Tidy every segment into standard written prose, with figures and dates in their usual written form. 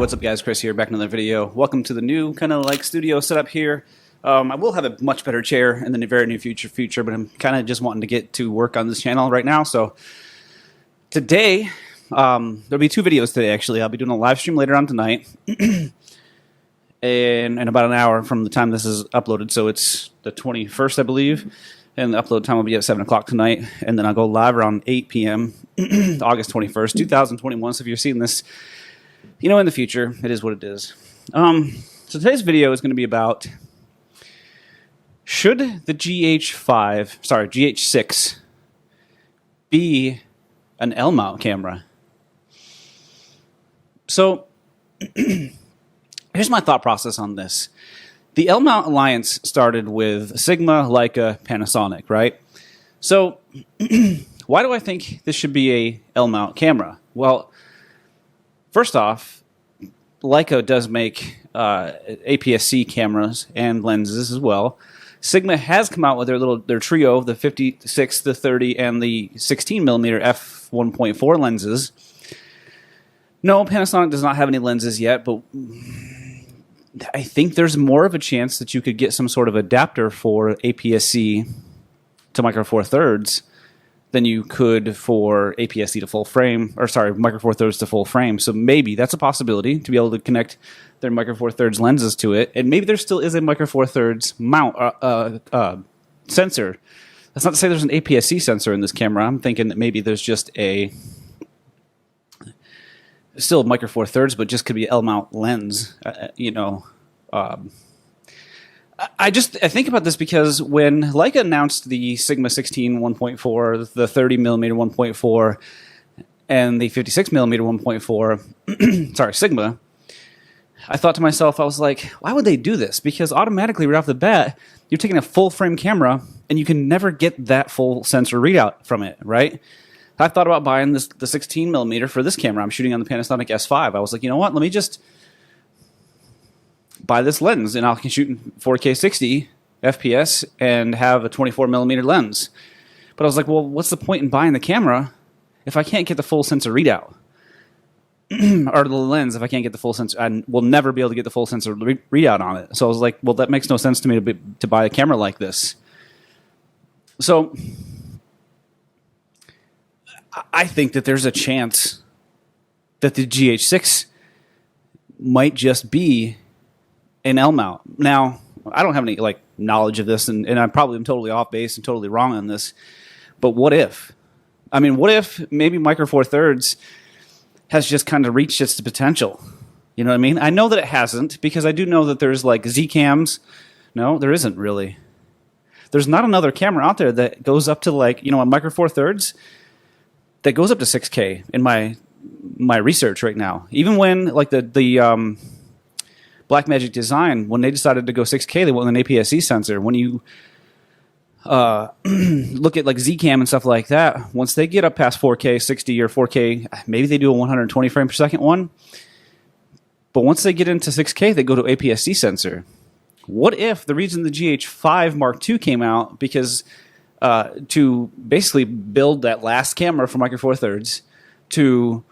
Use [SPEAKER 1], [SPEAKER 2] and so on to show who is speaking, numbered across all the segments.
[SPEAKER 1] what's up guys, Chris here, back in another video. Welcome to the new kind of like studio setup here. I will have a much better chair in the very near future, but I'm kind of just wanting to get to work on this channel right now. So today, there'll be two videos today actually. I'll be doing a live stream later on tonight in about an hour from the time this is uploaded. So it's the 21st, I believe. And the upload time will be at 7 o'clock tonight. And then I'll go live around 8 p.m. August 21st, 2021. So if you're seeing this, you know, in the future, it is what it is. So today's video is going to be about, should the GH6 be an L-mount camera? So here's my thought process on this. The L-mount alliance started with Sigma, Leica, Panasonic, right? So why do I think this should be a L-mount camera? Well, first off, Leica does make APS-C cameras and lenses as well. Sigma has come out with their trio, the 56, the 30, and the 16mm f1.4 lenses. No, Panasonic does not have any lenses yet, but I think there's more of a chance that you could get some sort of adapter for APS-C to micro four thirds than you could for APS-C to full frame, or sorry, micro four thirds to full frame. So maybe that's a possibility to be able to connect their micro four thirds lenses to it, and maybe there still is a micro four thirds mount sensor. That's not to say there's an APS-C sensor in this camera. I'm thinking that maybe there's just still micro four thirds, but just could be L-mount lens. I think about this because when Leica announced the Sigma 16 1.4, the 30mm 1.4, and the 56mm 1.4, sorry, Sigma, I thought to myself, I was like, why would they do this? Because automatically, right off the bat, you're taking a full frame camera, and you can never get that full sensor readout from it, right? I thought about buying the 16mm for this camera. I'm shooting on the Panasonic S5. I was like, you know what? Let me just buy this lens, and I can shoot in 4K 60 FPS and have a 24mm lens. But I was like, well, what's the point in buying the camera if I can't get the full sensor readout? Or the lens, if I can't get the full sensor, I will never be able to get the full sensor readout on it. So I was like, well, that makes no sense to me to buy a camera like this. So I think that there's a chance that the GH6 might just be an L-mount. Now, I don't have any knowledge of this, and I probably am totally off base and totally wrong on this. But what if? I mean, what if maybe micro four thirds has just kind of reached its potential? You know what I mean? I know that it hasn't, because I do know that there's Z cams. No, there isn't really. There's not another camera out there that goes up to a micro four thirds that goes up to 6K in my research right now. Even when the Blackmagic Design, when they decided to go 6K, they went with an APS-C sensor. When you look at Z-Cam and stuff like that, once they get up past 4K 60 or 4K, maybe they do a 120 frame per second one. But once they get into 6K, they go to APS-C sensor. What if the reason the GH5 Mark II came out, because to basically build that last camera for micro four thirds, to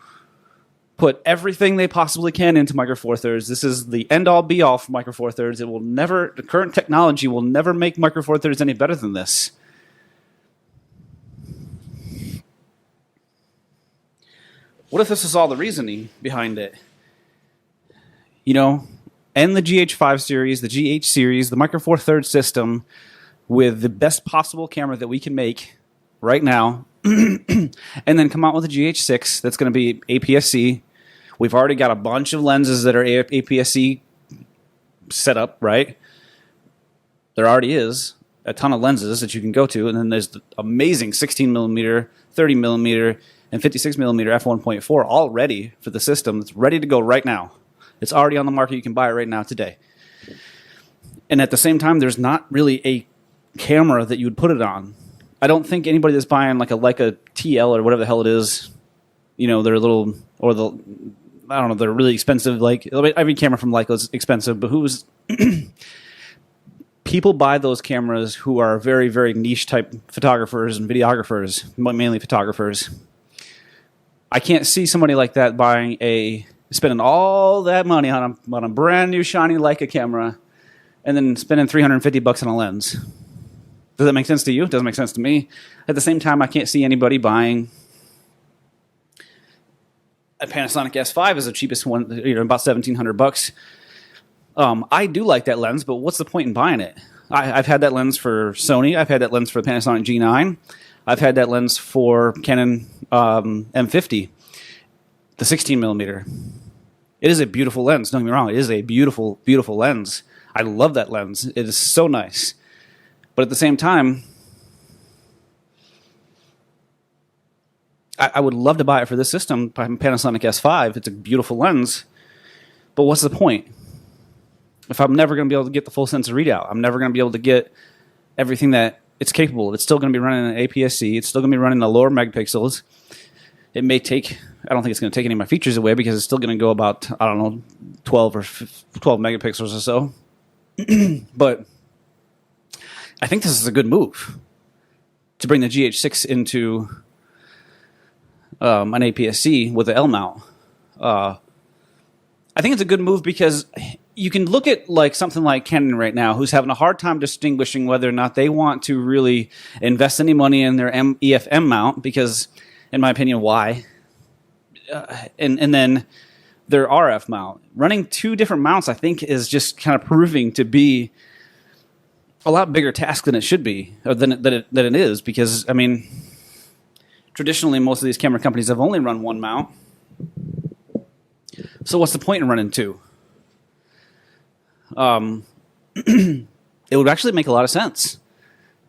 [SPEAKER 1] put everything they possibly can into micro four thirds. This is the end-all be-all for micro four thirds. The current technology will never make micro four thirds any better than this. What if this is all the reasoning behind it? And the GH5 series, the GH series, the micro four thirds system, with the best possible camera that we can make right now, and then come out with a GH6 that's going to be APS-C. We've already got a bunch of lenses that are APS-C set up, right? There already is a ton of lenses that you can go to, and then there's the amazing 16mm, 30mm, and 56mm f1.4 all ready for the system. It's ready to go right now. It's already on the market. You can buy it right now today. And at the same time, there's not really a camera that you would put it on. I don't think anybody that's buying a Leica TL or whatever the hell it is, they're they're really expensive. Every camera from Leica is expensive, but people buy those cameras who are very, very niche type photographers and videographers, mainly photographers. I can't see somebody like that buying a spending all that money on a brand new shiny Leica camera, and then spending $350 on a lens. Does that make sense to you? It doesn't make sense to me. At the same time, I can't see anybody buying a Panasonic S5 is the cheapest one, about $1,700. I do like that lens, but what's the point in buying it? I've had that lens for Sony. I've had that lens for the Panasonic G9. I've had that lens for Canon M50, the 16 millimeter. It is a beautiful lens. Don't get me wrong. It is a beautiful, beautiful lens. I love that lens. It is so nice. But at the same time, I would love to buy it for this system, Panasonic S5. It's a beautiful lens. But what's the point? If I'm never going to be able to get the full sensor readout, I'm never going to be able to get everything that it's capable of. It's still going to be running an APS-C. It's still going to be running the lower megapixels. It may take, I don't think it's going to take any of my features away because it's still going to go about, 12 or 12 megapixels or so. But I think this is a good move to bring the GH6 into an APS-C with the L-Mount. I think it's a good move because you can look at something like Canon right now, who's having a hard time distinguishing whether or not they want to really invest any money in their EF-M mount, because, in my opinion, why? And then their RF mount. Running two different mounts, I think, is just kind of proving to be a lot bigger task than it should be, or than it is, because, I mean, traditionally, most of these camera companies have only run one mount. So what's the point in running two? It would actually make a lot of sense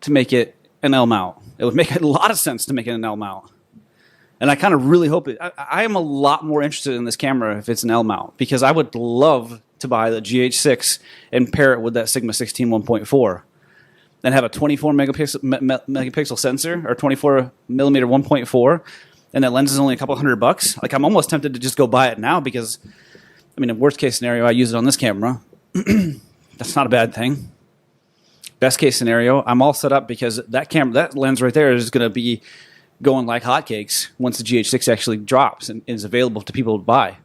[SPEAKER 1] to make it an L mount. It would make a lot of sense to make it an L mount. And I kind of really hope it. I am a lot more interested in this camera if it's an L mount, because I would love to buy the GH6 and pair it with that Sigma 16 1.4 and have a 24 megapixel sensor, or 24 millimeter 1.4, and that lens is only a couple $100. Like, I'm almost tempted to just go buy it now, because, I mean, in worst case scenario, I use it on this camera. That's not a bad thing. Best case scenario, I'm all set up, because that lens right there is going to be going like hotcakes once the GH6 actually drops and is available to people to buy.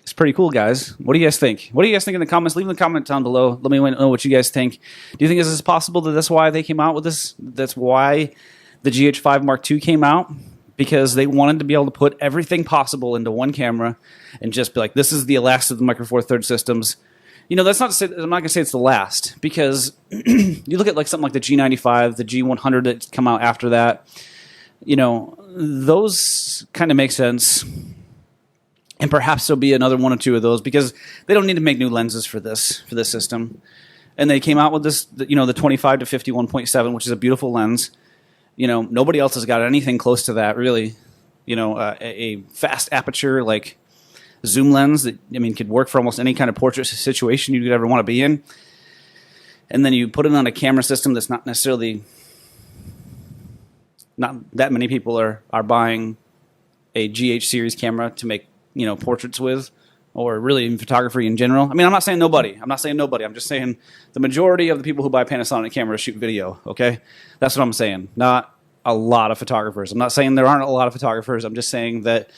[SPEAKER 1] It's pretty cool, guys. What do you guys think? What do you guys think in the comments? Leave in the comments down below. Let me know what you guys think. Do you think this is possible, that that's why they came out with this? That's why the GH5 Mark II came out? Because they wanted to be able to put everything possible into one camera and just be like, this is the last of the Micro Four Thirds systems. That's not to say, I'm not going to say it's the last, because you look at something like the G95, the G100 that's come out after that, those kind of make sense. And perhaps there'll be another one or two of those, because they don't need to make new lenses for this system. And they came out with this, the 25 to 50 1.7, which is a beautiful lens. Nobody else has got anything close to that, really. A fast aperture, zoom lens that, could work for almost any kind of portrait situation you could ever want to be in. And then you put it on a camera system that's not necessarily, not that many people are buying a GH series camera to make, portraits with, or really in photography in general. I'm not saying nobody. I'm just saying the majority of the people who buy Panasonic cameras shoot video, okay? That's what I'm saying. Not a lot of photographers. I'm not saying there aren't a lot of photographers. I'm just saying that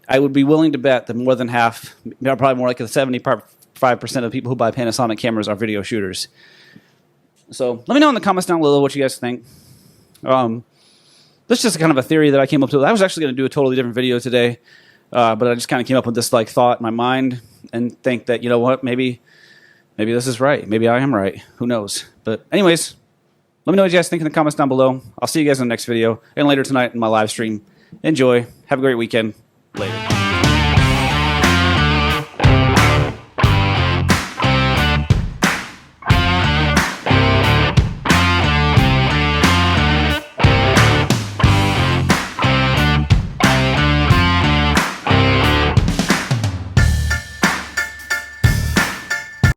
[SPEAKER 1] I would be willing to bet that more than half, probably more like the 75% of people who buy Panasonic cameras are video shooters. So let me know in the comments down below what you guys think. This is just kind of a theory that I came up with. I was actually going to do a totally different video today, but I just kind of came up with this thought in my mind and think that, maybe this is right. Maybe I am right. Who knows? But anyways, let me know what you guys think in the comments down below. I'll see you guys in the next video and later tonight in my live stream. Enjoy. Have a great weekend. Later.